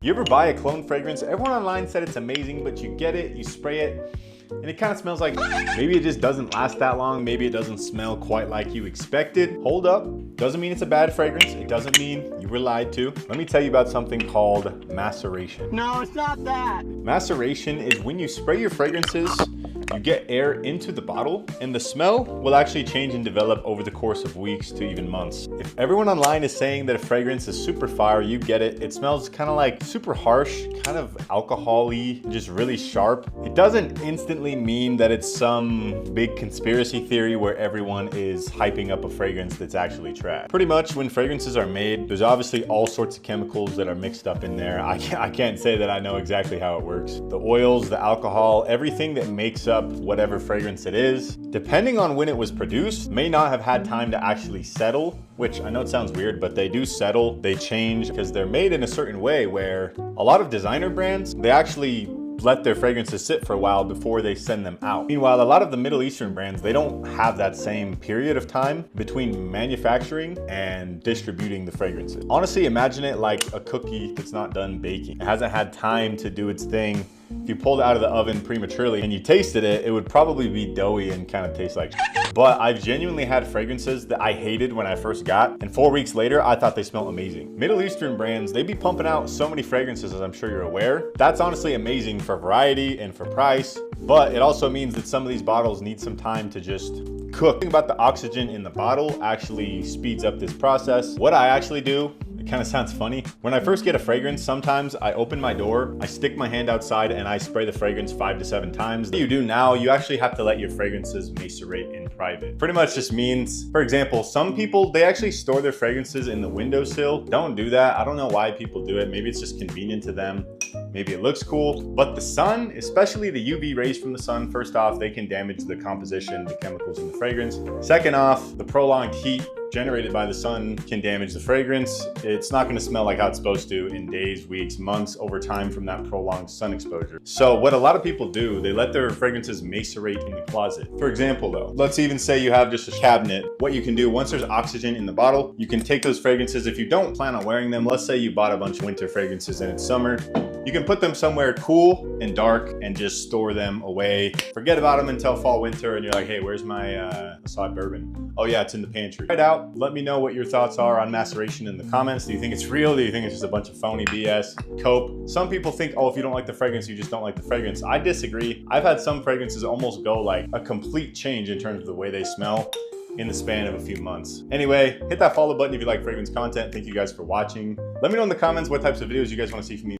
You ever buy a cologne fragrance? Everyone online said it's amazing, but you get it, you spray it, and it kind of smells like maybe it just doesn't last that long. Maybe it doesn't smell quite like you expected. Hold up. Doesn't mean it's a bad fragrance. It doesn't mean you were lied to. Let me tell you about something called maceration. No, it's not that. Maceration is when you spray your fragrances, you get air into the bottle, and the smell will actually change and develop over the course of weeks to even months. If everyone online is saying that a fragrance is super fire, you get it. It smells kind of like super harsh, kind of alcohol-y, just really sharp. It doesn't instantly mean that it's some big conspiracy theory where everyone is hyping up a fragrance that's actually trash. Pretty much when fragrances are made, there's obviously all sorts of chemicals that are mixed up in there. I can't say that I know exactly how it works. The oils, the alcohol, everything that makes up whatever fragrance it is, depending on when it was produced, may not have had time to actually settle, which I know it sounds weird, but they do settle, they change because they're made in a certain way where a lot of designer brands, they actually let their fragrances sit for a while before they send them out. Meanwhile, a lot of the Middle Eastern brands, they don't have that same period of time between manufacturing and distributing the fragrances. Honestly, imagine it like a cookie that's not done baking. It hasn't had time to do its thing. If you pulled it out of the oven prematurely and you tasted it, it would probably be doughy and kind of taste like But I've genuinely had fragrances that I hated when I first got, and 4 weeks later, I thought they smelled amazing. Middle Eastern brands, they be pumping out so many fragrances, as I'm sure you're aware. That's honestly amazing for variety and for price, but it also means that some of these bottles need some time to just cook. Think about the oxygen in the bottle actually speeds up this process. What I actually do, kind of sounds funny. When I first get a fragrance, sometimes I open my door, I stick my hand outside and I spray the fragrance 5 to 7 times. What you do now, you actually have to let your fragrances macerate in private. Pretty much just means, for example, some people, they actually store their fragrances in the windowsill. Don't do that. I don't know why people do it. Maybe it's just convenient to them. Maybe it looks cool, but the sun, especially the UV rays from the sun, first off, they can damage the composition, the chemicals in the fragrance. Second off, the prolonged heat generated by the sun can damage the fragrance. It's not gonna smell like how it's supposed to in days, weeks, months over time from that prolonged sun exposure. So what a lot of people do, they let their fragrances macerate in the closet. For example though, let's even say you have just a cabinet. What you can do, once there's oxygen in the bottle, you can take those fragrances, if you don't plan on wearing them, let's say you bought a bunch of winter fragrances and it's summer, you can put them somewhere cool and dark and just store them away. Forget about them until fall, winter, and you're like, hey, where's my sod bourbon? Oh yeah, it's in the pantry. Try it out. Let me know what your thoughts are on maceration in the comments. Do you think it's real? Do you think it's just a bunch of phony BS? Cope. Some people think, oh, if you don't like the fragrance, you just don't like the fragrance. I disagree. I've had some fragrances almost go like a complete change in terms of the way they smell in the span of a few months. Anyway, hit that follow button if you like fragrance content. Thank you guys for watching. Let me know in the comments what types of videos you guys want to see from me.